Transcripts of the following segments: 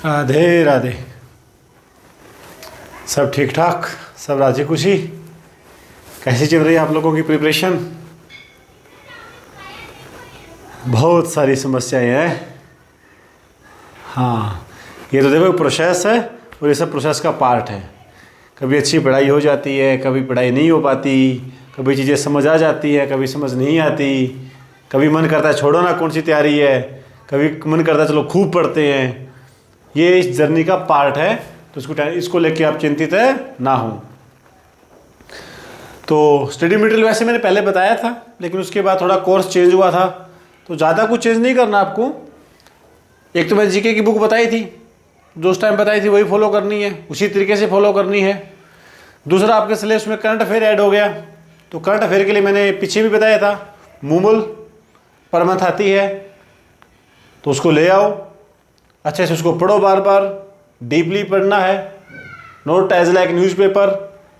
राधे राधे। सब ठीक ठाक, सब राजी खुशी। कैसी चल रही है आप लोगों की प्रिपरेशन? बहुत सारी समस्याएं हैं। हाँ, ये तो देखो प्रोसेस है और ये सब प्रोसेस का पार्ट है। कभी अच्छी पढ़ाई हो जाती है, कभी पढ़ाई नहीं हो पाती, कभी चीज़ें समझ आ जाती है, कभी समझ नहीं आती, कभी मन करता है छोड़ो ना कौन सी तैयारी है, कभी मन करता है चलो खूब पढ़ते हैं। ये इस जर्नी का पार्ट है, तो इसको लेके आप चिंतित है ना हो। तो स्टडी मटेरियल वैसे मैंने पहले बताया था, लेकिन उसके बाद थोड़ा कोर्स चेंज हुआ था, तो ज़्यादा कुछ चेंज नहीं करना आपको। एक तो मैंने जीके की बुक बताई थी, जो उस टाइम बताई थी वही फॉलो करनी है, उसी तरीके से फॉलो करनी है। दूसरा आपके सिलेबस में करंट अफेयर ऐड हो गया, तो करंट अफेयर के लिए मैंने पीछे भी बताया था, मूमल पर मंथ आती है, तो उसको ले आओ, अच्छे से उसको पढ़ो, बार बार डीपली पढ़ना है। नोट एज लाइक न्यूज़पेपर,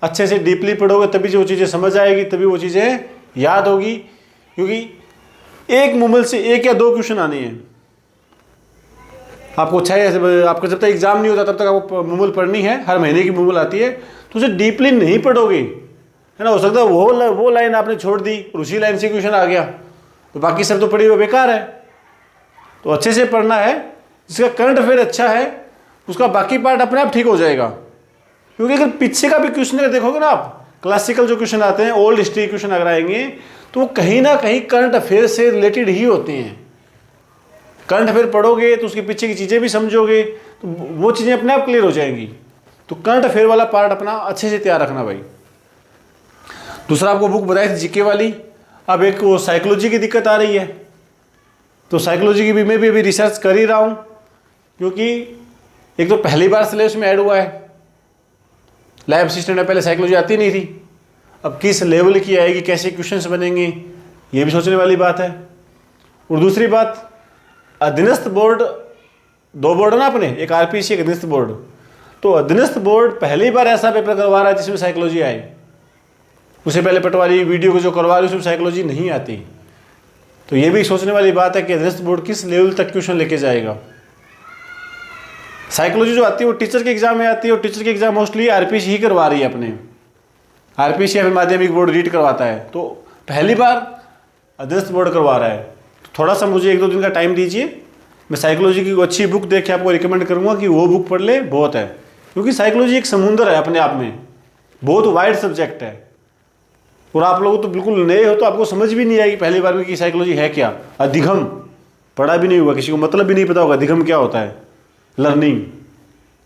अच्छे से डीपली पढ़ोगे तभी जो चीज़ें समझ आएगी, तभी वो चीज़ें याद होगी। क्योंकि एक मूमल से 1 या 2 क्वेश्चन आने हैं आपको। अच्छा है, आपका जब तक एग्जाम नहीं होता तब तक आपको मूमल पढ़नी है, हर महीने की मूमल आती है, तो उसे डीपली नहीं पढ़ोगे, है ना। हो सकता है वो लाइन आपने छोड़ दी और उसी लाइन से क्वेश्चन आ गया, तो बाकी सब तो पढ़ी हुई बेकार है। तो अच्छे से पढ़ना है, जिसका करंट अफेयर अच्छा है उसका बाकी पार्ट अपने आप ठीक हो जाएगा। क्योंकि अगर पीछे का भी क्वेश्चन अगर देखोगे ना आप, क्लासिकल जो क्वेश्चन आते हैं, ओल्ड हिस्ट्री क्वेश्चन अगर आएंगे, तो वो कहीं ना कहीं करंट अफेयर से रिलेटेड ही होते हैं। करंट अफेयर पढ़ोगे तो उसके पीछे की चीज़ें भी समझोगे, तो वो चीज़ें अपने आप क्लियर हो जाएंगी। तो करंट अफेयर वाला पार्ट अपना अच्छे से तैयार रखना भाई। दूसरा आपको बुक बताई थी जीके वाली, अब एक वो साइकोलॉजी की दिक्कत आ रही है, तो साइकोलॉजी की भी मैं भी अभी रिसर्च कर ही रहा हूँ। क्योंकि एक तो पहली बार सिलेबस में ऐड हुआ है, लैब असिस्टेंट में पहले साइकोलॉजी आती नहीं थी, अब किस लेवल की आएगी, कैसे क्वेश्चंस बनेंगे, ये भी सोचने वाली बात है। और दूसरी बात, अधीनस्थ बोर्ड, 2 बोर्ड है ना अपने, एक आरपीसी एक अधीनस्थ बोर्ड, तो अधीनस्थ बोर्ड पहली बार ऐसा पेपर करवा रहा है जिसमें साइकोलॉजी आए। उससे पहले पटवारी वीडियो को जो करवा रही उसमें साइकोलॉजी नहीं आती। तो ये भी सोचने वाली बात है कि अधीनस्थ बोर्ड किस लेवल तक क्वेश्चन लेके जाएगा। साइकोलॉजी जो आती है वो टीचर के एग्जाम में आती है, और टीचर के एग्जाम मोस्टली आरपीसी ही करवा रही है अपने, आरपीसी या फिर माध्यमिक बोर्ड रीड करवाता है। तो पहली बार अधीनस्थ बोर्ड करवा रहा है, तो थोड़ा सा मुझे 1-2 दिन का टाइम दीजिए। मैं साइकोलॉजी की अच्छी बुक देख के आपको रिकमेंड करूंगा कि वो बुक पढ़ ले, बहुत है। क्योंकि साइकोलॉजी एक समुंदर है अपने आप में, बहुत वाइड सब्जेक्ट है, और आप लोग तो बिल्कुल नए हो तो आपको समझ भी नहीं आएगी पहली बार में कि साइकोलॉजी है क्या। अधिगम पढ़ा भी नहीं हुआ, किसी को मतलब भी नहीं पता होगा अधिगम क्या होता है, लर्निंग।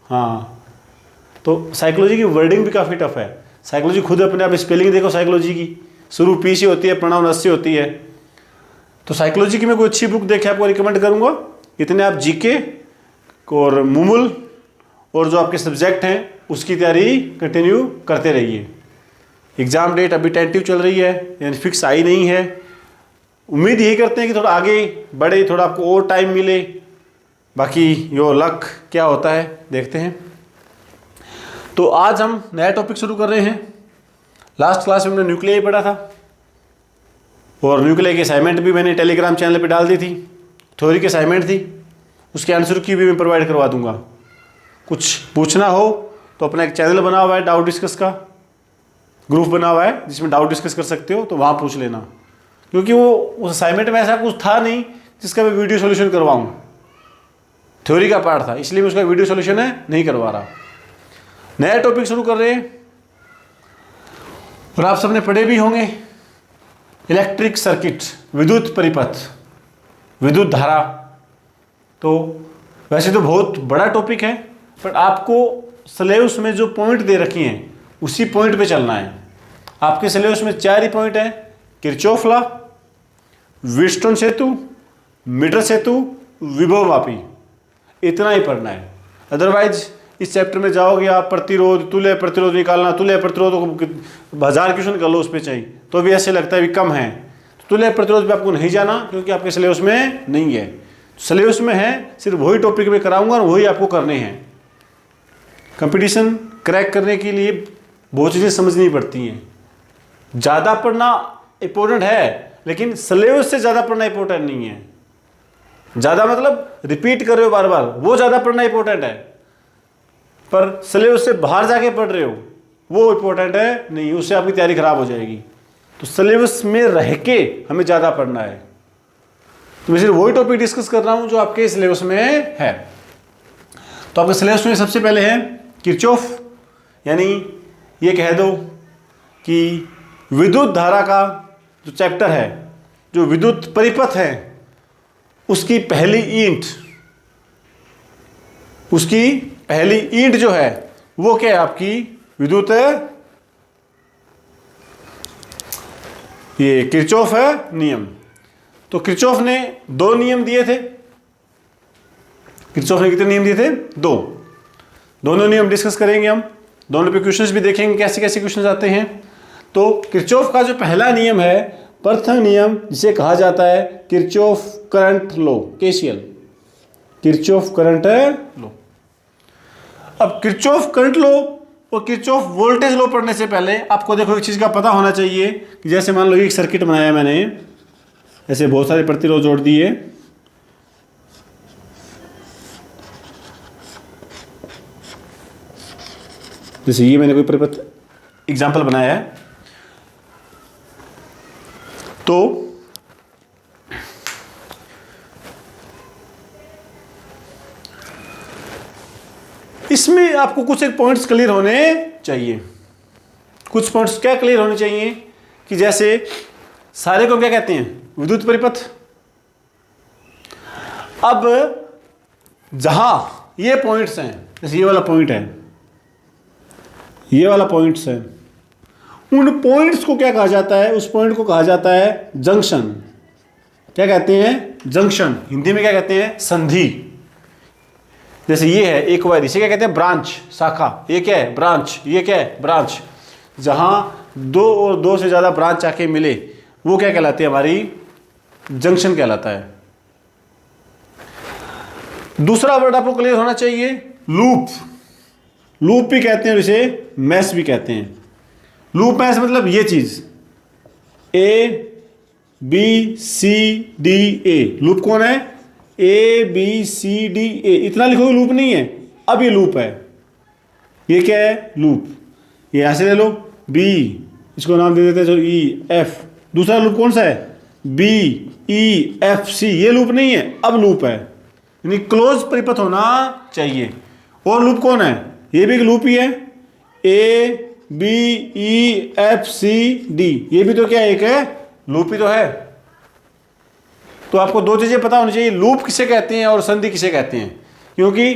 हाँ, तो साइकोलॉजी की वर्डिंग भी काफ़ी टफ है। साइकोलॉजी खुद अपने आप स्पेलिंग देखो, साइकोलॉजी की शुरू पी से होती है, प्रणव नस से होती है। तो साइकोलॉजी की मैं कोई अच्छी बुक देखे आपको रिकमेंड करूँगा। इतने आप जीके और मूमल और जो आपके सब्जेक्ट हैं उसकी तैयारी कंटिन्यू करते रहिए। एग्ज़ाम डेट अभी टेंटिव चल रही है, यानी फिक्स आई नहीं है। उम्मीद यही करते हैं कि थोड़ा आगे बढ़े, थोड़ा आपको और टाइम मिले। बाकी यो लक क्या होता है देखते हैं। तो आज हम नया टॉपिक शुरू कर रहे हैं। लास्ट क्लास में हमने न्यूक्लियाई पढ़ा था, और न्यूक्लियाई की असाइनमेंट भी मैंने टेलीग्राम चैनल पे डाल दी थी। थ्योरी की असाइनमेंट थी, उसके आंसर की भी मैं प्रोवाइड करवा दूंगा। कुछ पूछना हो तो अपना एक चैनल बना हुआ है डाउट डिस्कस का, ग्रुप बना हुआ है जिसमें डाउट डिस्कस कर सकते हो, तो वहाँ पूछ लेना। क्योंकि वो उस असाइनमेंट में ऐसा कुछ था नहीं जिसका मैं वीडियो सोल्यूशन करवाऊँ, थ्योरी का पार्ट था, इसलिए मैं उसका वीडियो सोल्यूशन है नहीं करवा रहा। नया टॉपिक शुरू कर रहे हैं, और आप सबने पढ़े भी होंगे इलेक्ट्रिक सर्किट, विद्युत परिपथ, विद्युत धारा। तो वैसे तो बहुत बड़ा टॉपिक है, पर आपको सिलेबस में जो पॉइंट दे रखी हैं उसी पॉइंट पे चलना है। आपके सिलेबस में 4 ही पॉइंट है, किरचॉफ लॉ, व्हीटस्टोन सेतु, मीटर सेतु, विभव मापी, इतना ही पढ़ना है। अदरवाइज इस चैप्टर में जाओगे आप प्रतिरोध, तुल्य प्रतिरोध निकालना, तुल्य प्रतिरोध को 1000 क्वेश्चन कर लो उस पर चाहिए, तो भी ऐसे लगता है भी कम है। तुल्य प्रतिरोध पे आपको नहीं जाना, क्योंकि आपके सिलेबस में नहीं है। सिलेबस में है सिर्फ वही टॉपिक में कराऊंगा और वही आपको करने हैं। कंपटीशन क्रैक करने के लिए बहुत चीज़ें समझनी पड़ती हैं। ज़्यादा पढ़ना इम्पोर्टेंट है, लेकिन सिलेबस से ज़्यादा पढ़ना इम्पोर्टेंट नहीं है। ज़्यादा मतलब रिपीट कर रहे हो बार बार, वो ज़्यादा पढ़ना इंपॉर्टेंट है। पर सिलेबस से बाहर जाके पढ़ रहे हो वो इंपॉर्टेंट है नहीं, उससे आपकी तैयारी खराब हो जाएगी। तो सिलेबस में रह के हमें ज़्यादा पढ़ना है। तो मैं सिर्फ वही टॉपिक डिस्कस कर रहा हूँ जो आपके सिलेबस में है। तो आपके सिलेबस में सबसे पहले है किरचॉफ, यानी ये कह दो कि विद्युत धारा का जो चैप्टर है, जो विद्युत परिपथ है, उसकी पहली ईंट, उसकी पहली ईंट जो है वो क्या है आपकी विद्युत है, ये किरचॉफ है नियम। तो किरचॉफ ने 2 नियम दिए थे। किरचॉफ ने कितने नियम दिए थे? 2। दोनों नियम डिस्कस करेंगे हम, दोनों पे क्वेश्चंस भी देखेंगे कैसे कैसे क्वेश्चंस आते हैं। तो किरचॉफ का जो पहला नियम है, प्रथम नियम, जिसे कहा जाता है Kirchhoff current law, KCL, Kirchhoff current law. अब किरचॉफ करंट लॉ और किरचॉफ वोल्टेज लॉ पढ़ने से पहले आपको देखो एक चीज़ का पता होना चाहिए कि जैसे मान लो एक सर्किट बनाया मैंने, ऐसे बहुत सारे प्रतिरोध जोड़ दिए, जैसे ये मैंने कोई परिपथ एग्जाम्पल बनाया है, तो इसमें आपको कुछ एक पॉइंट्स क्लियर होने चाहिए। कुछ पॉइंट्स क्या क्लियर होने चाहिए कि जैसे सारे को क्या कहते हैं? विद्युत परिपथ। अब जहां ये पॉइंट्स हैं, जैसे ये वाला पॉइंट है, ये वाला पॉइंट्स है, उन पॉइंट्स को क्या कहा जाता है? उस पॉइंट को कहा जाता है जंक्शन। क्या कहते हैं? जंक्शन। हिंदी में क्या कहते हैं? संधि। जैसे ये है एक वायर, इसे क्या कहते हैं? ब्रांच, शाखा। ये क्या है? ब्रांच। ये क्या है? ब्रांच। जहां 2 और 2 से ज्यादा ब्रांच आके मिले वो क्या कहलाती है? हमारी जंक्शन कहलाता है। दूसरा वर्ड आपको क्लियर होना चाहिए, लूप। लूप भी कहते हैं, इसे मैश भी कहते हैं। लूप मैश मतलब ये चीज, A B C D A। Loop कौन है? A B C D A। इतना लिखोगे लूप नहीं है, अब ये लूप है। ये क्या है? लूप। ये यहां से ले लो B, इसको नाम दे देते हैं E F। दूसरा लूप कौन सा है? B E F C। ये लूप नहीं है, अब लूप है, यानी क्लोज परिपथ होना चाहिए। और लूप कौन है? ये भी एक लूप ही है, A B E F C D। ये भी तो क्या एक है? लूप ही तो है। तो आपको 2 चीजें पता होनी चाहिए, लूप किसे कहते हैं और संधि किसे कहते हैं। क्योंकि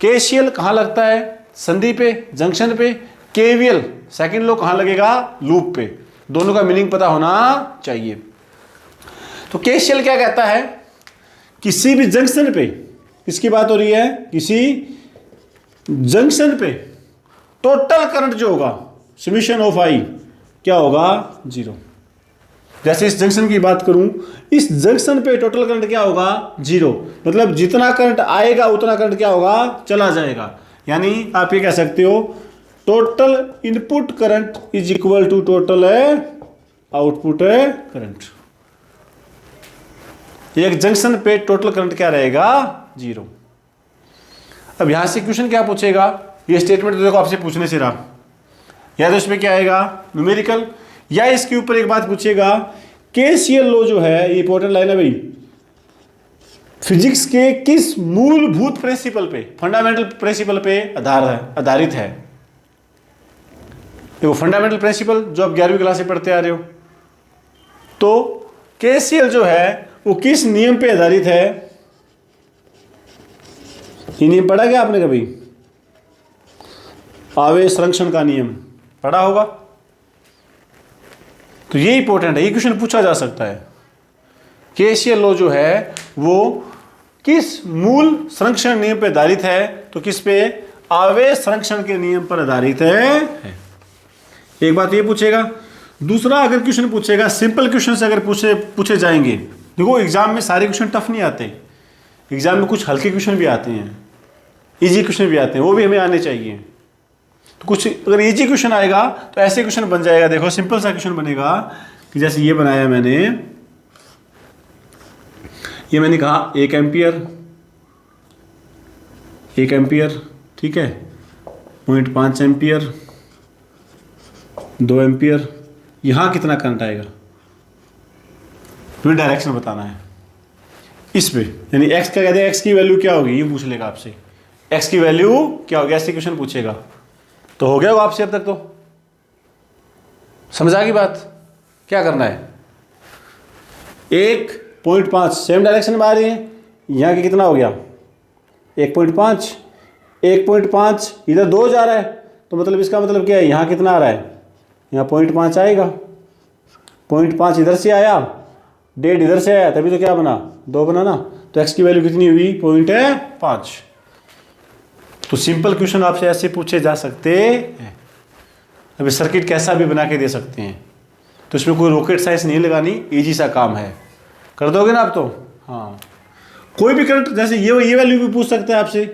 केसीएल कहाँ लगता है? संधि पे, जंक्शन पे। केवीएल सेकंड लॉ कहाँ लगेगा? लूप पे। दोनों का मीनिंग पता होना चाहिए। तो केसीएल क्या कहता है? किसी भी जंक्शन पे, किसकी बात हो रही है? किसी जंक्शन पे टोटल करंट जो होगा, समीशन ऑफ आई, क्या होगा? 0। जैसे इस जंक्शन की बात करूं, इस जंक्शन पे टोटल करंट क्या होगा? 0। मतलब जितना करंट आएगा उतना करंट क्या होगा? चला जाएगा। यानी आप ये कह सकते हो total input current is equal to total output current. एक जंक्शन पे टोटल करंट क्या रहेगा? 0। अब यहां से क्वेश्चन क्या पूछेगा? ये स्टेटमेंट तो देखो आपसे पूछने से रहा, या तो इसमें क्या आएगा? न्यूमेरिकल, या इसके ऊपर एक बात पूछेगा, केसीएल लॉ जो है, ये इंपॉर्टेंट लाइन है भाई, फिजिक्स के किस मूलभूत प्रिंसिपल पे, फंडामेंटल प्रिंसिपल पे आधारित है। देखो फंडामेंटल प्रिंसिपल जो आप 11वीं क्लास से पढ़ते आ रहे हो, तो केसीएल जो है वो किस नियम पे आधारित है? ये नियम पढ़ा क्या आपने कभी? आवेश संरक्षण का नियम पढ़ा होगा। तो ये इंपॉर्टेंट है, ये क्वेश्चन पूछा जा सकता है। केसीएल लॉ जो है वो किस मूल संरक्षण नियम पर आधारित है? तो किस पे? आवेश संरक्षण के नियम पर आधारित है। एक बात ये पूछेगा। दूसरा अगर क्वेश्चन पूछेगा, सिंपल क्वेश्चन से अगर पूछे जाएंगे, देखो एग्जाम में सारे क्वेश्चन टफ नहीं आते, एग्जाम में कुछ हल्के क्वेश्चन भी आते हैं, इजी क्वेश्चन भी आते हैं, वो भी हमें आने चाहिए। तो कुछ अगर इजी क्वेश्चन आएगा तो ऐसे क्वेश्चन बन जाएगा। देखो सिंपल सा क्वेश्चन बनेगा कि जैसे ये बनाया मैंने, ये मैंने कहा 1 एम्पियर, ठीक है, 0.5 एम्पियर, 2 एम्पियर। यहाँ कितना करंट आएगा, तो डायरेक्शन बताना है इस पे, यानी x का कहते हैं, x की वैल्यू क्या होगी, ये पूछ लेगा आपसे, x की वैल्यू क्या होगी, ऐसे क्वेश्चन पूछेगा। तो हो गया वो आपसे अब तक, तो समझा की बात। क्या करना है, 1.5 सेम डायरेक्शन में आ रही है, यहाँ की कितना हो गया 1.5, 1.5 इधर 2 जा रहा है, तो मतलब इसका मतलब क्या है, यहाँ कितना आ रहा है, यहाँ 0.5 आएगा, 0.5 इधर से आया, 1.5 इधर से आया, तभी तो क्या बना 2 बना ना। तो x की वैल्यू कितनी हुई 0.5। तो सिंपल क्वेश्चन आपसे ऐसे पूछे जा सकते हैं। अभी सर्किट कैसा भी बना के दे सकते हैं, तो इसमें कोई रॉकेट साइंस नहीं लगानी, इजी सा काम है, कर दोगे ना आप तो। हाँ, कोई भी करंट, जैसे ये वैल्यू भी पूछ सकते हैं आपसे,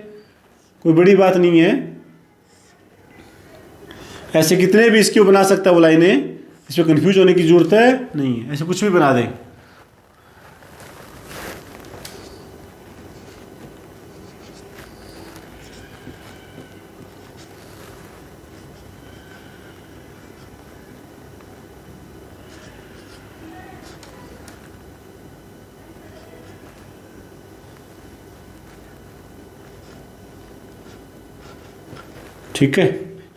कोई बड़ी बात नहीं है। ऐसे कितने भी इसकी बना सकता है वो लाइनें, इसमें कंफ्यूज होने की जरूरत है नहीं है, ऐसे कुछ भी बना दें। ठीक है,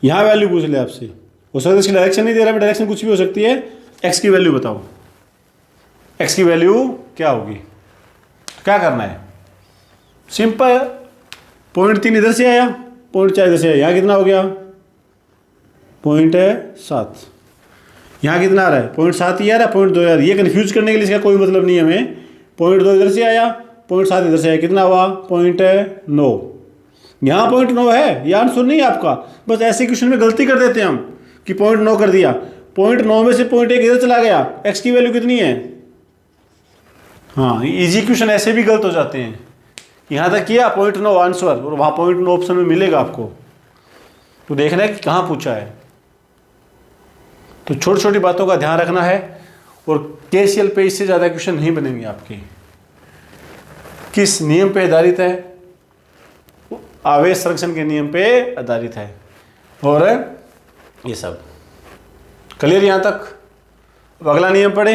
यहाँ वैल्यू पूछ ले आपसे, हो सकता है इसकी डायरेक्शन नहीं दे रहा, डायरेक्शन कुछ भी हो सकती है। x की वैल्यू बताओ, x की वैल्यू क्या होगी, क्या करना है, सिंपल 0.3 इधर से आया, 0.4 इधर से आया, यहाँ कितना हो गया 0.7, यहाँ कितना आ रहा है 0.7 ही आ रहा है, 0.2 आ रहा है। ये कन्फ्यूज करने के लिए इसका कोई मतलब नहीं है हमें। 0.2 इधर से आया, 0.7 इधर से आया, कितना हुआ 0.9, यहाँ 0.9 है, ये आंसर नहीं है आपका। बस ऐसे क्वेश्चन में गलती कर देते हैं हम कि 0.9 कर दिया, 0.9 में से 0.1 इधर चला गया, x की वैल्यू कितनी है। हाँ, इजी क्वेश्चन ऐसे भी गलत हो जाते हैं। यहाँ तक किया 0.9 आंसर, और वहाँ 0.9 ऑप्शन में मिलेगा आपको, तो देखना है कि कहाँ पूछा है। तो छोटी छोटी बातों का ध्यान रखना है, और केसीएल पे इससे ज़्यादा क्वेश्चन नहीं बनेंगे आपके। किस नियम पे आधारित है, आवेश संरक्षण के नियम पे आधारित है, और ये सब क्लियर यहाँ तक। अब अगला नियम पढ़े।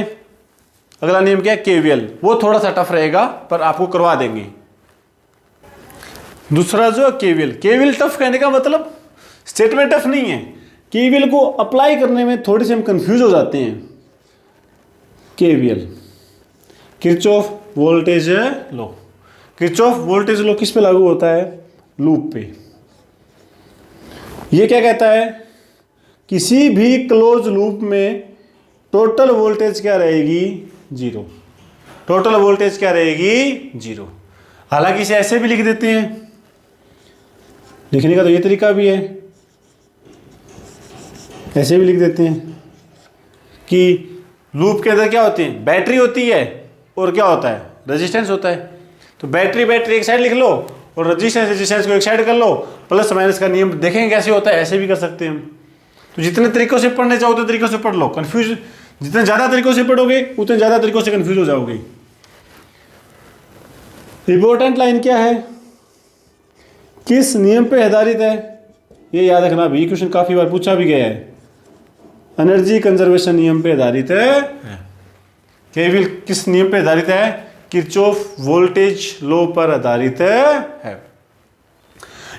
अगला नियम क्या है, केवीएल। वो थोड़ा सा टफ रहेगा पर आपको करवा देंगे। दूसरा जो केवीएल, केवीएल टफ कहने का मतलब स्टेटमेंट टफ नहीं है, केवीएल को अप्लाई करने में थोड़ी से हम कंफ्यूज हो जाते हैं। KVL, Kirchhoff voltage law. Kirchhoff voltage law किस पे लागू होता है, लूप पे। ये क्या कहता है, किसी भी क्लोज लूप में टोटल वोल्टेज क्या रहेगी, 0। टोटल वोल्टेज क्या रहेगी, 0। हालांकि इसे ऐसे भी लिख देते हैं, लिखने का तो ये तरीका भी है, ऐसे भी लिख देते हैं कि लूप के अंदर क्या होती है, बैटरी होती है और क्या होता है, रेजिस्टेंस होता है। तो बैटरी एक साइड लिख लो और रेजिस्टेंस को एक साइड कर लो, प्लस माइनस का नियम देखेंगे कैसे होता है, ऐसे भी कर सकते हैं हम। तो जितने तरीकों से पढ़ने चाहो उतने तरीकों से पढ़ लो, कंफ्यूज जितने ज़्यादा तरीकों से पढ़ोगे उतने ज़्यादा तरीकों से कंफ्यूज हो जाओगे। इंपॉर्टेंट लाइन क्या है, किस नियम पे आधारित है, ये याद रखना भी, क्वेश्चन काफ़ी बार पूछा भी गया है। एनर्जी कंजर्वेशन नियम पे आधारित है। केवीएल किस नियम पे आधारित है, किरचॉफ वोल्टेज लॉ पर आधारित है।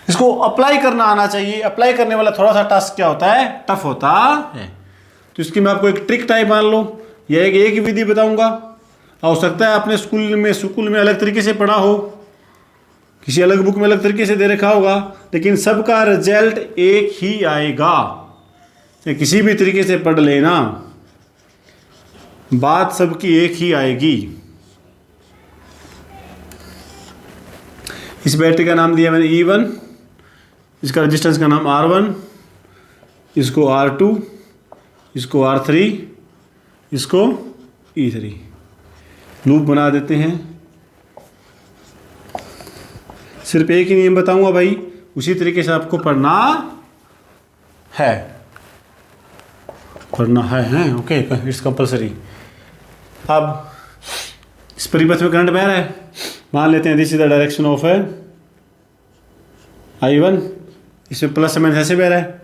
इसको अप्लाई करना आना चाहिए। अप्लाई करने वाला थोड़ा सा टास्क क्या होता है, टफ होता है। तो इसकी मैं आपको एक ट्रिक टाइप मान लो, या एक विधि बताऊंगा। हो सकता है आपने स्कूल में अलग तरीके से पढ़ा हो, किसी अलग बुक में अलग तरीके से दे रखा होगा, लेकिन सबका रिजल्ट एक ही आएगा। किसी भी तरीके से पढ़ लेना, बात सबकी एक ही आएगी। इस बैटरी का नाम दिया मैंने E1, इसका रेजिस्टेंस का नाम R1, इसको R2, इसको R3, इसको E3। लूप बना देते हैं। सिर्फ एक ही नियम बताऊंगा भाई, उसी तरीके से आपको पढ़ना है। Okay, it's compulsory. अब इस परिपथ में करंट बह रहा है, मान लेते हैं this is the direction of I1, इसमें प्लस माइनस ऐसे बह रहा है,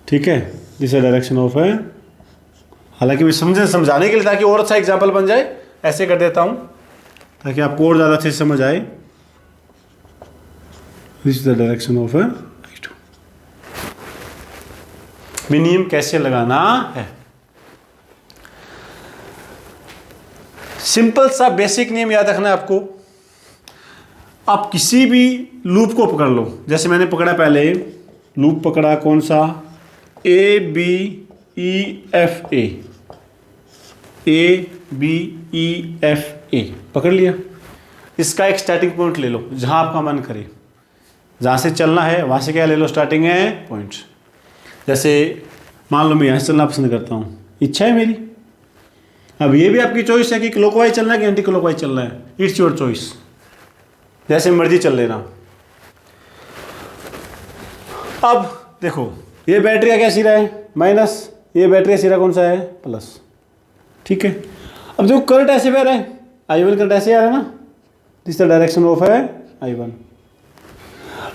ठीक है, दिस इज डायरेक्शन ऑफ हालांकि मैं समझाने के लिए ताकि और अच्छा एग्जाम्पल बन जाए ऐसे कर देता हूँ ताकि आपको और ज़्यादा अच्छे से समझ आए। This is the direction of I2। नियम कैसे लगाना है, सिंपल सा बेसिक नियम याद रखना है आपको। आप किसी भी लूप को पकड़ लो, जैसे मैंने पकड़ा पहले लूप पकड़ा कौन सा, ABEFA, ABEFA पकड़ लिया। इसका एक स्टार्टिंग पॉइंट ले लो जहां आपका मन करे, जहां से चलना है वहां से क्या ले लो स्टार्टिंग है पॉइंट। जैसे मान लो मैं यहाँ से चलना पसंद करता हूँ, इच्छा है मेरी। अब ये भी आपकी चॉइस है कि क्लॉकवाइज चलना है कि एंटी क्लॉकवाइज चलना है, इट्स योर चॉइस, जैसे मर्जी चल लेना। अब देखो ये बैटरी का क्या सिरा है माइनस, ये बैटरी का सिरा कौन सा है प्लस, ठीक है। अब देखो करंट ऐसे बह रहा है, I1 करंट ऐसे आ रहा है ना, दिस द डायरेक्शन ऑफ है I1।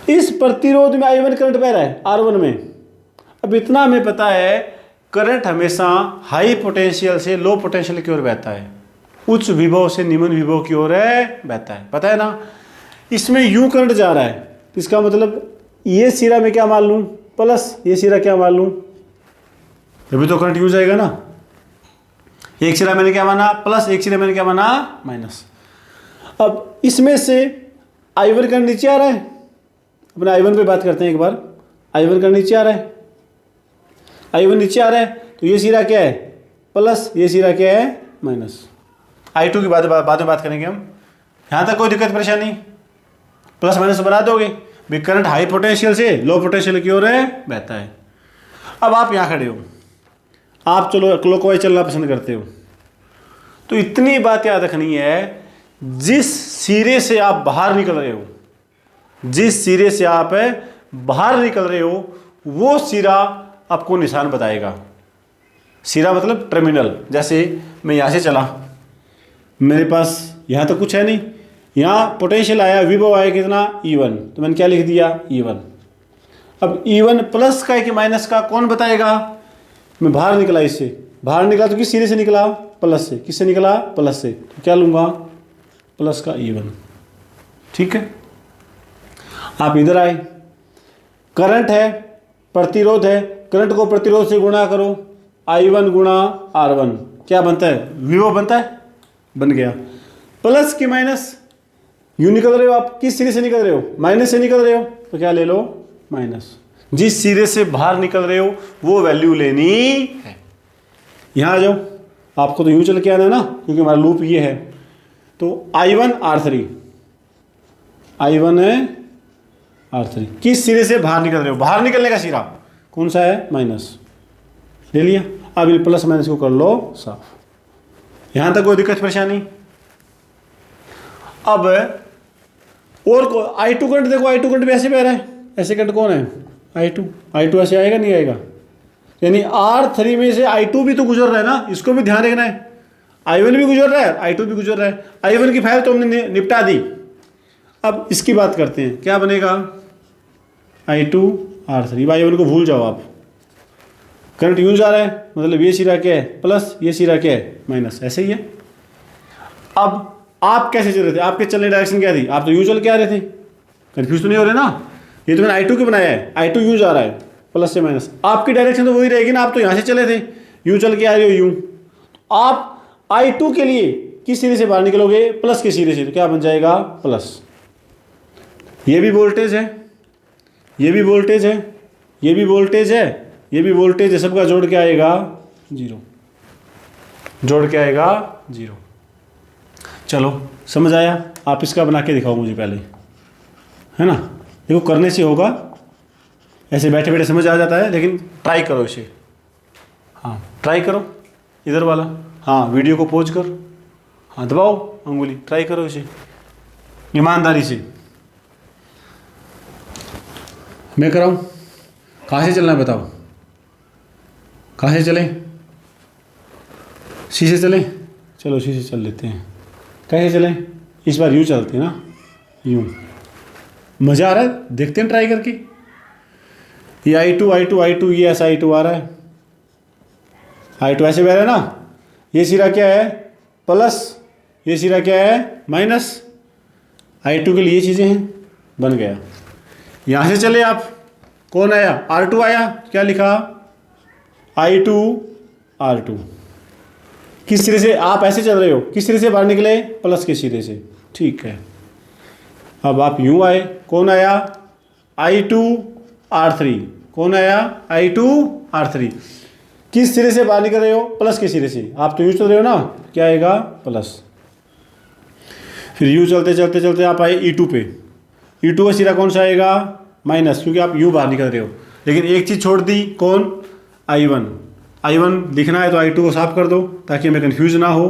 इस प्रतिरोध में I1 करंट बह रहा है R1 में। अब इतना हमें पता है करंट हमेशा हाई पोटेंशियल से लो पोटेंशियल की ओर बहता है, उच्च विभव से निम्न विभव की ओर बहता है, पता है ना। इसमें यूं करंट जा रहा है, इसका मतलब ये सिरा में क्या मान लूं प्लस, ये सिरा क्या मान लूं, अभी तो करंट यूं जाएगा ना। एक सिरा मैंने क्या माना प्लस, एक सिरा मैंने क्या माना माइनस। अब इसमें से I1 करंट नीचे आ रहा है, अपने I1 पे बात करते हैं एक बार। I1 करंट नीचे आ रहा है, I1 नीचे आ रहा है, तो ये सिरा क्या है प्लस, ये सिरा क्या है माइनस। I2 की बाद में बात करेंगे हम, यहाँ तक कोई दिक्कत परेशानी, प्लस माइनस बना दोगे भी। करंट हाई पोटेंशियल से लो पोटेंशियल की ओर बहता है। अब आप यहाँ खड़े हो, आप चलो क्लॉकवाइज चलना पसंद करते हो, तो इतनी बात याद रखनी है, जिस सिरे से आप बाहर निकल रहे हो, जिस सिरे से आप बाहर निकल रहे हो वो सिरा आपको निशान बताएगा। सिरा मतलब टर्मिनल, जैसे मैं यहाँ से चला, मेरे पास यहाँ तो कुछ है नहीं, यहाँ पोटेंशियल आया, विभव आया कितना E1, तो मैंने क्या लिख दिया E1। अब E1 प्लस का है कि माइनस का कौन बताएगा, मैं बाहर निकला, इससे बाहर निकला तो किस सिरे से निकला प्लस से, किससे निकला प्लस से, तो क्या लूँगा प्लस का E1, ठीक है। आप इधर आए, करंट है प्रतिरोध है, करंट को प्रतिरोध से गुणा करो, I1 गुणा R1 क्या बनता है विभव बनता है, बन गया। प्लस की माइनस, यूं निकल रहे हो आप, किस सिरे से निकल रहे हो माइनस से निकल रहे हो, तो क्या ले लो माइनस। जिस सिरे से बाहर निकल रहे हो वो वैल्यू लेनी है। यहाँ आ जाओ, आपको तो यूं चल के आना है ना, क्योंकि हमारा लूप ये है। तो I1 R3, I1 है R3, किस सिरे से बाहर निकल रहे हो, बाहर निकलने का सिरा कौन सा है माइनस, ले लिया। अब ये प्लस माइनस को कर लो साफ, यहां तक कोई दिक्कत परेशानी। अब और I2 करंट देखो, I2 करंट भी ऐसे बह रहा है, ऐसे करंट कौन है I2 ऐसे आएगा नहीं आएगा, यानी R3 में से I2 भी तो गुजर रहा है ना, इसको भी ध्यान रखना है। I1 भी गुजर रहा है, I2 भी गुजर रहा है। I1 की फाइल तो हमने निपटा दी। अब इसकी बात करते हैं, क्या बनेगा I2 R3। I1 को भूल जाओ आप, करंट यूं जा रहा है, मतलब ये सिरा क्या है प्लस, ये सिरा क्या है माइनस, ऐसे ही है। अब आप कैसे चल रहे थे, आपके चलने डायरेक्शन क्या थी, आप तो यूं चल के आ रहे थे, कंफ्यूज तो नहीं हो रहे ना। ये तो मैंने I2 की बनाया है, I2 यूं जा रहा है प्लस से माइनस, आपकी डायरेक्शन तो वही रहेगी ना, आप तो यहाँ से चले थे, यूं चल के आ रहे हो यूं। आप I2 के लिए किस सिरे से बाहर निकलोगे प्लस के सिरे से, तो क्या बन जाएगा प्लस। ये भी वोल्टेज है, ये भी वोल्टेज है, ये भी वोल्टेज है, ये भी वोल्टेज है, सबका जोड़ के आएगा 0, जोड़ के आएगा 0। चलो समझ आया, आप इसका बना के दिखाओ मुझे पहले, है ना। देखो करने से होगा, ऐसे बैठे बैठे समझ आ जाता है, लेकिन ट्राई करो इसे। हाँ ट्राई करो, इधर वाला, हाँ वीडियो को पॉज कर, हाँ दबाओ अंगुली, ट्राई करो इसे ईमानदारी से। मैं कराऊँ, कहाँ से चलना है बताओ, कहाँ से चलें, सी से चलें, चलो सी से चल लेते हैं। कैसे चलें? इस बार यूँ चलते हैं ना, यूँ। मज़ा आ रहा है? देखते हैं ट्राई करके। ये I2 ये ऐसा I2 आ रहा है, I2 ऐसे बह रहा है ना। ये सिरा क्या है? प्लस, ये सिरा क्या है? माइनस। I2 के लिए ये चीज़ें हैं, बन गया। यहाँ से चले आप, कौन आया? R2 आया। क्या लिखा? I2 R2। किस सिरे से आप ऐसे चल रहे हो? किस सिरे से बाहर निकले? प्लस के सिरे से, ठीक है। अब आप यूँ आए, कौन आया? I2 R3। कौन आया? I2 R3। किस सिरे से बाहर निकल रहे हो? प्लस के सिरे से। आप तो यूँ चल रहे हो ना, क्या आएगा? प्लस। फिर यूँ चलते चलते चलते आप आए E2 पे। E2 का सिरा कौन सा आएगा? माइनस, क्योंकि आप यूँ बाहर निकल रहे हो। लेकिन एक चीज़ छोड़ दी, कौन? I1 लिखना है तो I2 को साफ कर दो ताकि हमें कन्फ्यूज ना हो।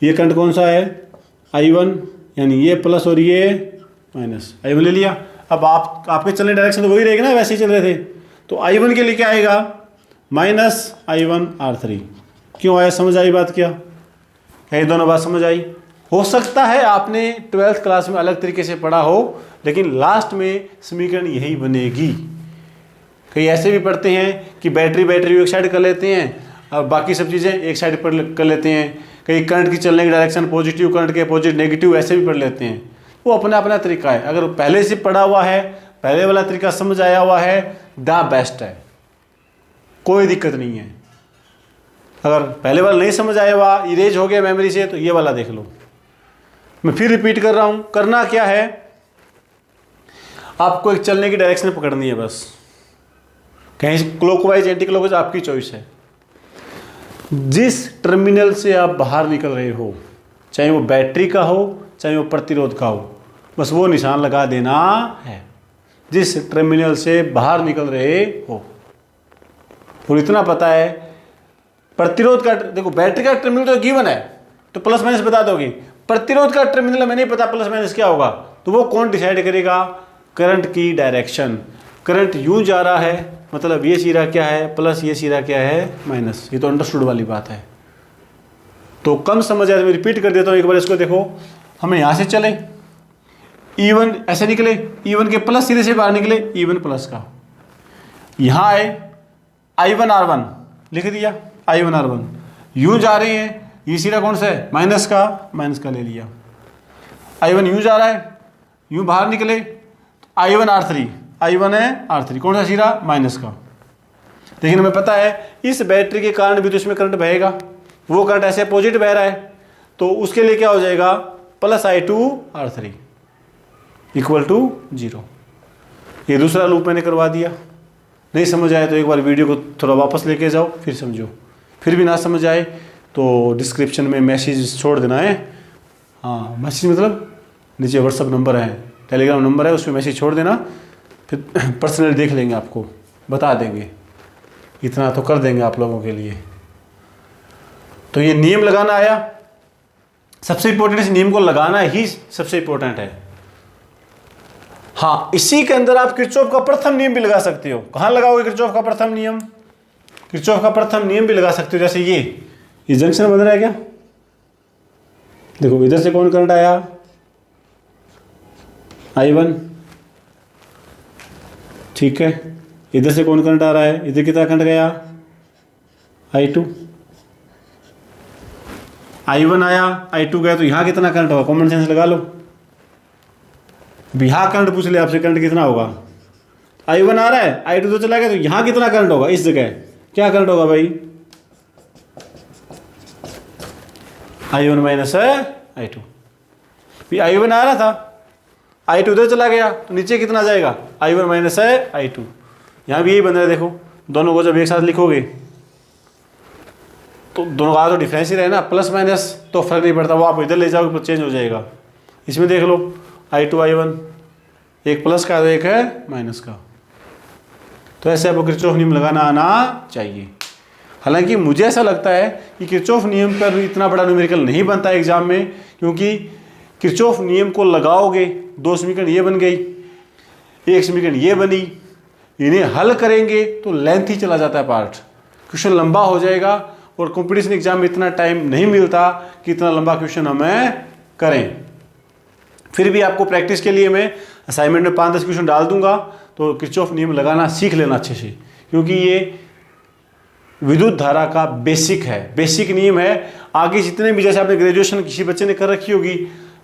ये करंट कौन सा है? I1, यानी ये प्लस और ये माइनस। I1 ले लिया। अब आपके चलने डायरेक्शन तो वही रहेगा ना, वैसे ही चल रहे थे। तो I1 के लिए क्या आएगा? Minus I1 R3। क्यों आया? समझ आई बात? क्या ये दोनों बात समझ आई? हो सकता है आपने 12th क्लास में अलग तरीके से पढ़ा हो, लेकिन लास्ट में समीकरण यही बनेगी। कई ऐसे भी पढ़ते हैं कि बैटरी एक साइड कर लेते हैं और बाकी सब चीज़ें एक साइड पर कर लेते हैं। कई करंट की चलने की डायरेक्शन पॉजिटिव, करंट के अपोजिट नेगेटिव, ऐसे भी पढ़ लेते हैं। वो अपना अपना तरीका है। अगर पहले से पढ़ा हुआ है, पहले वाला तरीका समझ आया हुआ है, द बेस्ट है, कोई दिक्कत नहीं है। अगर पहले वाला नहीं समझ आया हुआ, इरेज हो गया मेमोरी से, तो ये वाला देख लो। मैं फिर रिपीट कर रहा हूँ, करना क्या है? आपको एक चलने की डायरेक्शन पकड़नी है बस। कहीं क्लॉकवाइज, एंटी क्लॉकवाइज आपकी चॉइस है। जिस टर्मिनल से आप बाहर निकल रहे हो, चाहे वो बैटरी का हो, चाहे वो प्रतिरोध का हो, बस वो निशान लगा देना है। जिस टर्मिनल से बाहर निकल रहे हो, और इतना पता है प्रतिरोध का, देखो बैटरी का टर्मिनल तो गिवन है तो प्लस माइनस बता दोगे। प्रतिरोध का टर्मिनल हमें नहीं पता प्लस माइनस क्या होगा, तो वो कौन डिसाइड करेगा? करंट की डायरेक्शन। करंट यूं जा रहा है, मतलब ये सिरा क्या है? प्लस, ये सिरा क्या है? माइनस। ये तो अंडरस्टूड वाली बात है। तो कम समझ आया तो मैं रिपीट कर देता हूँ एक बार इसको। देखो, हमें यहाँ से चले, E1 ऐसे निकले, E1 के प्लस सिरे से बाहर निकले, E1 प्लस का। यहाँ आए, I1 R1 लिख दिया, I1 R1। यूं जा रहे हैं, ये सिरा कौन सा है? माइनस का ले लिया। I1 यूं जा रहा है, यूं बाहर निकले, I1 है R3, कौन सा सिरा? माइनस का। लेकिन हमें पता है इस बैटरी के कारण भी तो इसमें करंट बहेगा। वो करंट ऐसे अपोजिट बह रहा है, तो उसके लिए क्या हो जाएगा? Plus I2 R3 equal to 0। ये दूसरा लूप मैंने करवा दिया। नहीं समझ आए तो एक बार वीडियो को थोड़ा वापस लेके जाओ, फिर समझो। फिर भी ना समझ आए तो डिस्क्रिप्शन में मैसेज छोड़ देना है। हाँ, मैसेज मतलब नीचे व्हाट्सअप नंबर है, टेलीग्राम नंबर है, उसमें मैसेज छोड़ देना, फिर पर्सनली देख लेंगे, आपको बता देंगे। इतना तो कर देंगे आप लोगों के लिए। तो ये नियम लगाना आया, सबसे इंपॉर्टेंट इस नियम को लगाना ही सबसे इंपॉर्टेंट है। हाँ, इसी के अंदर आप किरचॉफ का प्रथम नियम भी लगा सकते हो। कहाँ लगाओगे किरचॉफ का प्रथम नियम? किरचॉफ का प्रथम नियम भी लगा सकते हो। जैसे ये जंक्शन बन रहा है क्या? देखो इधर से कौन करंट आया? I1, ठीक है। इधर से कौन करंट आ रहा है? इधर कितना करंट गया? I2। I1 आया, I2 गया, तो यहाँ कितना करंट होगा? कॉमन सेंस लगा लो। यहाँ करंट पूछ ले आपसे, करंट कितना होगा? I1 आ रहा है, I2 तो चला गया, तो यहाँ कितना करंट होगा? इस जगह क्या करंट होगा भाई? I1 माइनस है I2। फिर I1 आ रहा था, I2 उधर चला गया, तो नीचे कितना जाएगा? I1 माइनस है I2। यहाँ भी यही बन रहा है। देखो, दोनों को जब एक साथ लिखोगे तो दोनों का तो डिफरेंस ही रहे ना, प्लस माइनस, तो फर्क नहीं पड़ता। वो आप इधर ले जाओगे तो चेंज हो जाएगा। इसमें देख लो, I2 I1, एक प्लस का तो एक है माइनस का। तो ऐसे आपको किरचॉफ नियम लगाना आना चाहिए। हालांकि मुझे ऐसा लगता है कि किरचॉफ नियम पर इतना बड़ा न्यूमेरिकल नहीं बनता है एग्जाम में, क्योंकि किरचॉफ नियम को लगाओगे, दो समीकरण ये बन गई, एक समीकरण ये बनी, इन्हें हल करेंगे तो लेंथ ही चला जाता है पार्ट, क्वेश्चन लंबा हो जाएगा। और कंपटीशन एग्जाम में इतना टाइम नहीं मिलता कि इतना लंबा क्वेश्चन हमें करें। फिर भी आपको प्रैक्टिस के लिए मैं असाइनमेंट में 5-10 क्वेश्चन डाल दूंगा, तो किरचॉफ नियम लगाना सीख लेना अच्छे से, क्योंकि ये विद्युत धारा का बेसिक है, बेसिक नियम है। आगे जितने भी, जैसे आपने ग्रेजुएशन किसी बच्चे ने कर रखी होगी,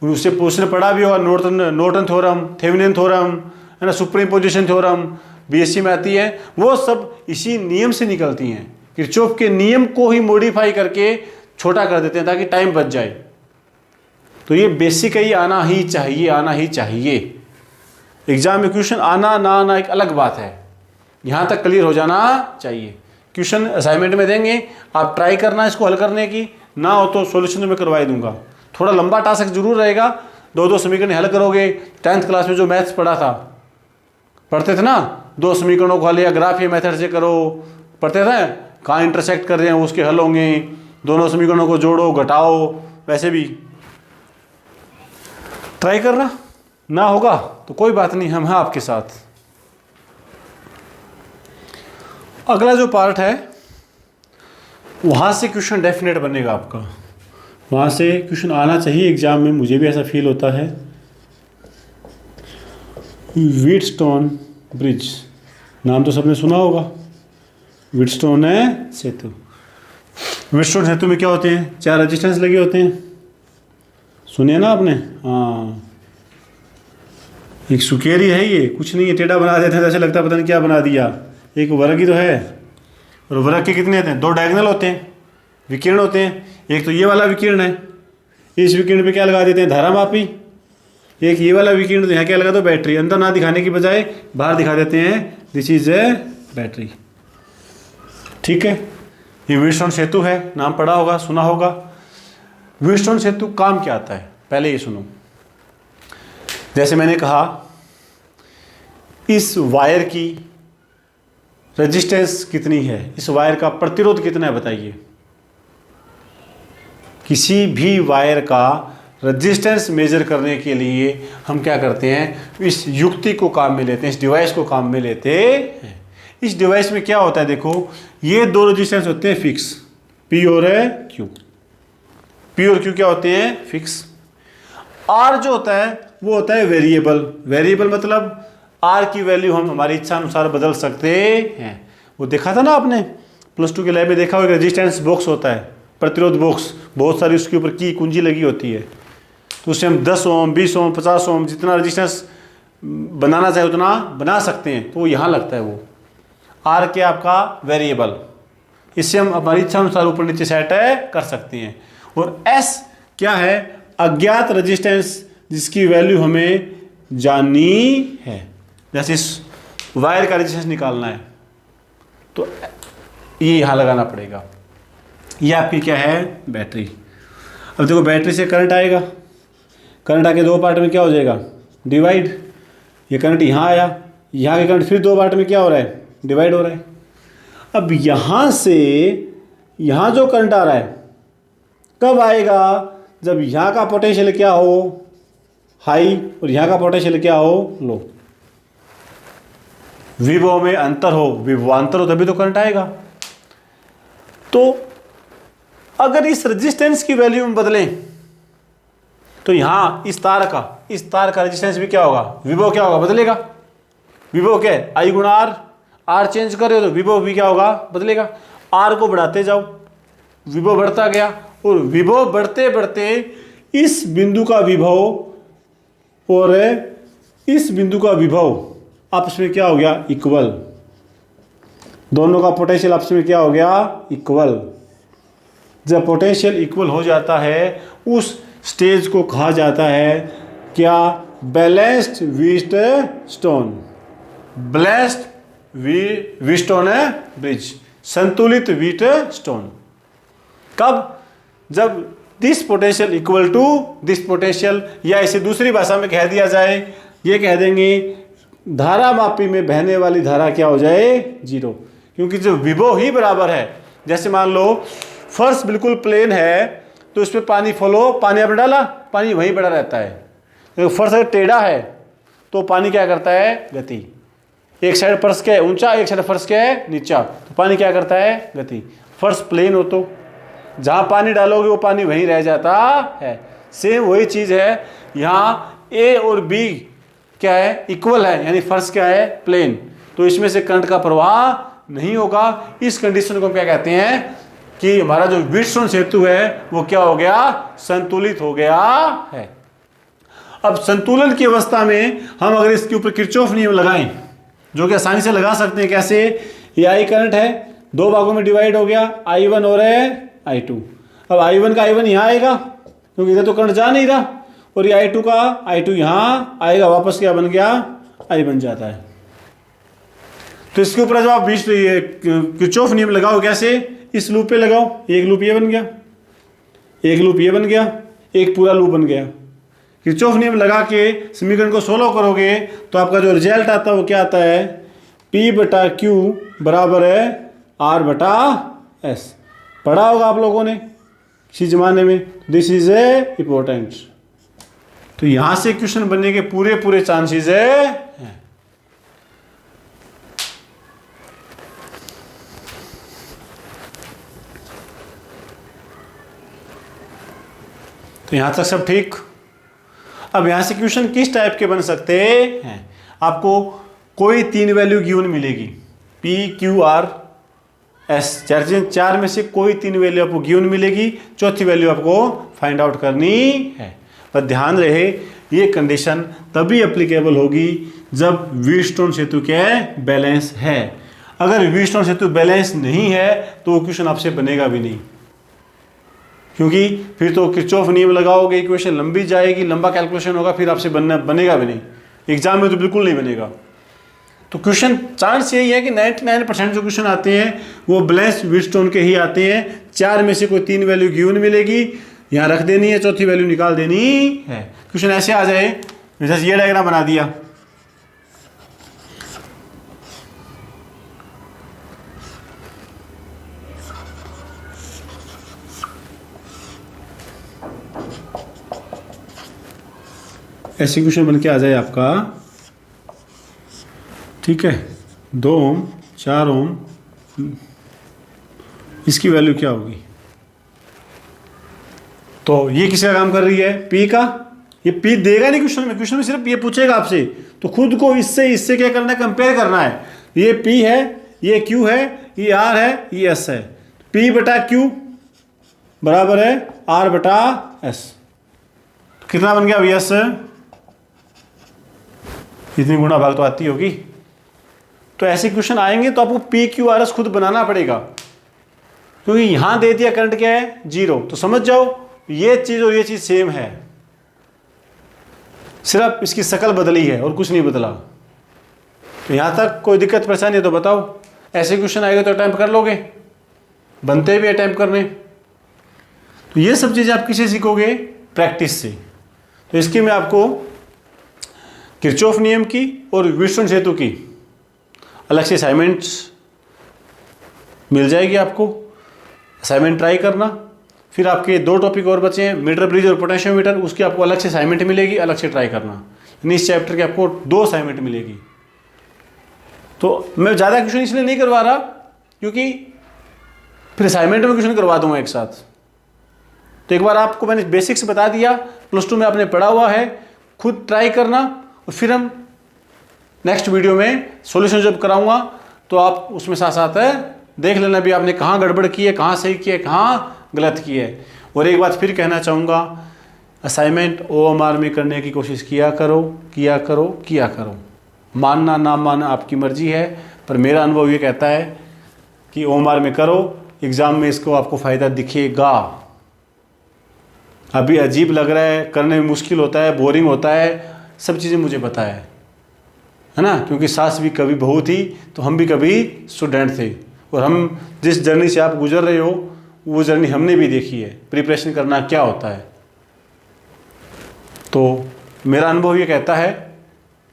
उससे उसने पढ़ा भी होगा नॉर्टन थ्योरम, थेवेनिन थ्योरम, है ना, सुप्रीम पोजिशन थ्योरम, बीएससी में आती है, वो सब इसी नियम से निकलती हैं। किरचॉफ के नियम को ही मॉडिफाई करके छोटा कर देते हैं ताकि टाइम बच जाए। तो ये बेसिक है, ये आना ही चाहिए, आना ही चाहिए। एग्जाम में क्वेश्चन आना ना आना एक अलग बात है, यहाँ तक क्लियर हो जाना चाहिए। क्वेश्चन असाइनमेंट में देंगे, आप ट्राई करना इसको हल करने की, ना हो तो सॉल्यूशन तो मैं करवाई दूंगा। थोड़ा लंबा टास्क जरूर रहेगा, 2-2 समीकरण हल करोगे। 10th क्लास में जो मैथ्स पढ़ते थे ना, 2 समीकरणों को हल या ग्राफीय मेथड से करो, पढ़ते थे, कहाँ इंटरसेक्ट कर रहे हैं उसके हल होंगे, दोनों समीकरणों को जोड़ो घटाओ। वैसे भी ट्राई करना, ना होगा तो कोई बात नहीं, हम हैं आपके साथ। अगला जो पार्ट है, वहाँ से क्वेश्चन डेफिनेट बनेगा आपका, वहाँ से क्वेश्चन आना चाहिए एग्जाम में, मुझे भी ऐसा फील होता है। व्हीटस्टोन ब्रिज, नाम तो सबने सुना होगा, व्हीटस्टोन है सेतु। व्हीटस्टोन सेतु में क्या होते हैं, 4 रेजिस्टेंस लगे होते हैं, सुनिए ना आपने। हाँ, एक सुकेरी है, ये कुछ नहीं है, टेढ़ा बना देते हैं, जैसे लगता है पता नहीं क्या बना दिया। एक वर्ग ही तो है, और वर्ग के कितने होते हैं, 2 डायगोनल होते हैं, विकिरण होते हैं। एक तो ये वाला विकिरण है, इस विकिरण पे क्या लगा देते हैं, धारामापी। एक ये वाला विकिरण, तो यहाँ क्या लगा दो, बैटरी। अंदर ना दिखाने की बजाय बाहर दिखा देते हैं, दिस इज ए बैटरी। ठीक है, ये व्हीटस्टोन सेतु है, नाम पढ़ा होगा, सुना होगा। व्हीटस्टोन सेतु काम क्या आता है, पहले ये सुनो। जैसे मैंने कहा, इस वायर की रेजिस्टेंस कितनी है, इस वायर का प्रतिरोध कितना है, बताइए। किसी भी वायर का रेजिस्टेंस मेजर करने के लिए हम क्या करते हैं, इस युक्ति को काम में लेते हैं, इस डिवाइस को काम में लेते हैं। इस डिवाइस में क्या होता है, देखो, ये 2 रेजिस्टेंस होते हैं फिक्स, पी और क्यू। पी और क्यू क्या होते हैं, फिक्स। आर जो होता है वो होता है वेरिएबल। वेरिएबल मतलब आर की वैल्यू हम हमारी इच्छा अनुसार बदल सकते हैं। वो देखा था ना आपने, +2 के लैब में देखा होगा, रेजिस्टेंस बॉक्स होता है, प्रतिरोध बॉक्स, बहुत सारी उसके ऊपर की कुंजी लगी होती है, तो उससे हम 10 ओम, 20 ओम, 50 ओम, जितना रेजिस्टेंस बनाना चाहे उतना बना सकते हैं। तो वो यहाँ लगता है, वो आर के आपका वेरिएबल, इससे हम हमारी इच्छा अनुसार ऊपर नीचे सेट कर सकते हैं। और एस क्या है, अज्ञात रेजिस्टेंस, जिसकी वैल्यू हमें जाननी है। जैसे इस वायर का रेजिस्टेंस निकालना है, तो ये यहाँ लगाना पड़ेगा। ये आपकी क्या है, बैटरी। अब देखो, बैटरी से करंट आएगा, करंट आके 2 पार्ट में क्या हो जाएगा, डिवाइड। ये करंट यहाँ आया, यहाँ के करंट फिर 2 पार्ट में क्या हो रहा है, डिवाइड हो रहा है। अब यहाँ से यहाँ जो करंट आ रहा है कब आएगा, जब यहाँ का पोटेंशियल क्या हो, हाई, और यहाँ का पोटेंशियल क्या हो, लो। विभव में अंतर हो, विभवांतर हो, तभी तो करंट आएगा। तो अगर इस रेजिस्टेंस की वैल्यू में बदलें, तो यहाँ इस तार का रेजिस्टेंस भी क्या होगा, विभव क्या होगा, बदलेगा। विभव क्या है, I गुणा R, R चेंज कर रहे हो तो विभव भी क्या होगा, बदलेगा। R को बढ़ाते जाओ, विभव बढ़ता गया, और विभव बढ़ते बढ़ते इस बिंदु का विभव और इस बिंदु का विभव आपस में क्या हो गया, इक्वल। दोनों का पोटेंशियल आपस में क्या हो गया, इक्वल। जब पोटेंशियल इक्वल हो जाता है, उस स्टेज को कहा जाता है क्या, बैलेंस्ड व्हीटस्टोन। बैलेंस्ड व्हीटस्टोन है ब्रिज, संतुलित व्हीटस्टोन। कब, जब this potential equal to this potential, या इसे दूसरी भाषा में कह दिया जाए, ये कह देंगे धारामापी में बहने वाली धारा क्या हो जाए, 0। क्योंकि जो विभव ही बराबर है, जैसे मान लो फर्श बिल्कुल प्लेन है, तो इस पर पानी फॉलो, पानी आपने डाला, पानी वहीं पड़ा रहता है। तो फर्श अगर टेढ़ा है तो पानी क्या करता है, गति। एक साइड फर्श क्या है, ऊंचा, एक साइड फर्श क्या है, नीचा, तो पानी क्या करता है, गति। फर्श प्लेन हो तो जहाँ पानी डालोगे वो पानी वहीं रह जाता है। सेम वही चीज़ है, यहाँ ए और बी क्या है, इक्वल है, यानी फर्श क्या है, प्लेन, तो इसमें से करंट का प्रवाह नहीं होगा। इस कंडीशन को क्या कहते हैं कि हमारा जो व्हीटस्टोन सेतु है वो क्या हो गया, संतुलित हो गया है। अब संतुलन की अवस्था में हम अगर इसके ऊपर किरचॉफ नियम लगाएं, जो कि आसानी से लगा सकते हैं, कैसे, ये आई करंट है, दो भागों में डिवाइड हो गया, I1 और I2। अब I1 का I1 यहाँ आएगा क्योंकि इधर तो करंट जा नहीं रहा, और ये I2 का I2 यहाँ आएगा, वापस क्या बन गया, I बन जाता है। तो इसके ऊपर जब आप किरचॉफ नियम लगाओ, कैसे, इस लूप पे लगाओ, एक लूप ये बन गया, एक लूप ये बन गया, एक पूरा लूप बन गया। किरचॉफ नियम लगा के समीकरण को सोल्व करोगे तो आपका जो रिजल्ट आता है वो क्या आता है, P/Q बराबर है R/S। पढ़ा होगा आप लोगों ने इसी जमाने में, दिस इज ए इम्पोर्टेंट। तो यहां से क्वेश्चन बनने के पूरे पूरे चांसेस है। तो यहां तक सब ठीक। अब यहां से क्वेश्चन किस टाइप के बन सकते हैं, आपको कोई तीन वैल्यू गिवन मिलेगी, P/Q/R/S, चार में से कोई तीन वैल्यू आपको गिवन मिलेगी, चौथी वैल्यू आपको फाइंड आउट करनी है। पर ध्यान रहे ये कंडीशन तभी एप्लीकेबल होगी जब व्हीटस्टोन सेतु क्या बैलेंस है। अगर व्हीटस्टोन सेतु बैलेंस नहीं है तो वो क्वेश्चन आपसे बनेगा भी नहीं, क्योंकि फिर तो किरचॉफ नियम लगाओगे, इक्वेशन लंबी जाएगी, लंबा कैलकुलेशन होगा, फिर आपसे बनेगा भी नहीं, एग्जाम में तो बिल्कुल नहीं बनेगा। तो क्वेश्चन चांस यही है कि 99% जो क्वेश्चन आते हैं वो बैलेंस व्हीटस्टोन के ही आते हैं। चार में से कोई तीन वैल्यू गिवन मिलेगी, यहाँ रख देनी है, चौथी वैल्यू निकाल देनी है। क्वेश्चन ऐसे आ जाए, जैसे ये डायग्राम बना दिया, ऐसे क्वेश्चन बन के आ जाए आपका, ठीक है, 2 ओम 4 ओम, इसकी वैल्यू क्या होगी। तो ये किसका काम कर रही है, पी का। ये पी देगा नहीं क्वेश्चन में, क्वेश्चन में सिर्फ ये पूछेगा आपसे, तो खुद को इससे क्या करना है, कंपेयर करना है। ये पी है, ये क्यू है, ये आर है, ये एस है। P/Q बराबर है R/S। कितना बन गया अभी, एस इतनी गुणा भाग तो आती होगी। तो ऐसे क्वेश्चन आएंगे तो आपको P/Q/R/S खुद बनाना पड़ेगा, क्योंकि यहां दे दिया करंट क्या है, 0। तो समझ जाओ ये चीज और ये चीज सेम है, सिर्फ इसकी शक्ल बदली है और कुछ नहीं बदला। तो यहां तक कोई दिक्कत परेशानी है तो बताओ। ऐसे क्वेश्चन आएगा तो अटेम्प्ट कर लोगे, बनते भी अटेम्प्ट करने। तो ये सब चीजें आप किसे सीखोगे, प्रैक्टिस से। तो इसकी मैं आपको किरचॉफ नियम की और व्हीटस्टोन सेतु की अलग से असाइनमेंट्स मिल जाएगी आपको, असाइनमेंट ट्राई करना। फिर आपके 2 टॉपिक और बचे हैं, मीटर ब्रिज और पोटेंशियोमीटर, उसकी आपको अलग से असाइनमेंट मिलेगी, अलग से ट्राई करना। यानी इस चैप्टर के आपको 2 असाइनमेंट मिलेगी। तो मैं ज़्यादा क्वेश्चन इसलिए नहीं करवा रहा क्योंकि फिर असाइनमेंट में क्वेश्चन करवा दूंगा एक साथ। तो एक बार आपको मैंने बेसिक्स बता दिया, +2 में आपने पढ़ा हुआ है, खुद ट्राई करना, और फिर हम नेक्स्ट वीडियो में सॉल्यूशन जब कराऊंगा तो आप उसमें साथ साथ देख लेना भी आपने कहाँ गड़बड़ की है, कहाँ सही किया है, कहाँ गलत की है। और एक बात फिर कहना चाहूँगा, असाइनमेंट OMR में करने की कोशिश किया करो, किया करो, किया करो। मानना ना मानना आपकी मर्जी है, पर मेरा अनुभव ये कहता है कि OMR में करो, एग्ज़ाम में इसको आपको फ़ायदा दिखेगा। अभी अजीब लग रहा है, करने में मुश्किल होता है, बोरिंग होता है, सब चीज़ें मुझे पता है ना, क्योंकि सास भी कभी बहू थी, तो हम भी कभी स्टूडेंट थे, और हम जिस जर्नी से आप गुजर रहे हो वो जर्नी हमने भी देखी है, प्रिपरेशन करना क्या होता है। तो मेरा अनुभव ये कहता है,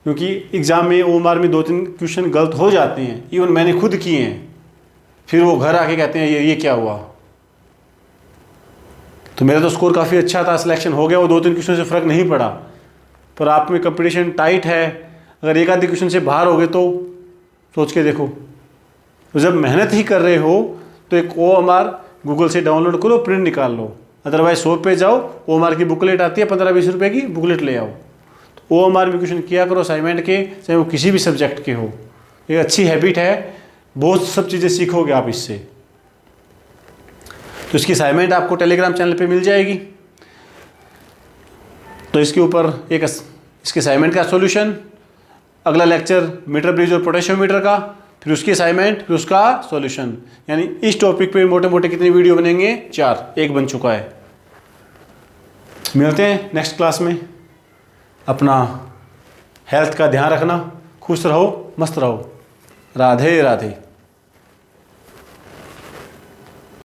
क्योंकि एग्ज़ाम में OMR में 2-3 क्वेश्चन गलत हो जाते हैं, इवन मैंने खुद किए हैं, फिर वो घर आके कहते हैं ये क्या हुआ। तो मेरा तो स्कोर काफ़ी अच्छा था, सिलेक्शन हो गया, वो 2-3 क्वेश्चन से फ़र्क नहीं पड़ा। पर आप में कंपटीशन टाइट है, अगर एक आधे क्वेश्चन से बाहर हो गए तो सोच के देखो। तो जब मेहनत ही कर रहे हो तो एक OMR गूगल से डाउनलोड करो, प्रिंट निकाल लो, अदरवाइज शॉप पे जाओ, OMR की बुकलेट आती है 15-20 रुपये की, बुकलेट ले आओ। तो OMR में क्वेश्चन किया करो असाइनमेंट के, चाहे वो किसी भी सब्जेक्ट के हो। एक अच्छी हैबिट है, बहुत सब चीज़ें सीखोगे आप इससे। तो इसकी असाइनमेंट आपको टेलीग्राम चैनल पे मिल जाएगी। तो इसके ऊपर एक इसके असाइनमेंट का सॉल्यूशन, अगला लेक्चर मीटर ब्रिज और पोटेशियोमीटर का, फिर उसकी असाइनमेंट, फिर उसका सॉल्यूशन। यानी इस टॉपिक पे मोटे मोटे कितने वीडियो बनेंगे? 4, एक बन चुका है। मिलते हैं नेक्स्ट क्लास में। अपना हेल्थ का ध्यान रखना, खुश रहो, मस्त रहो। राधे राधे।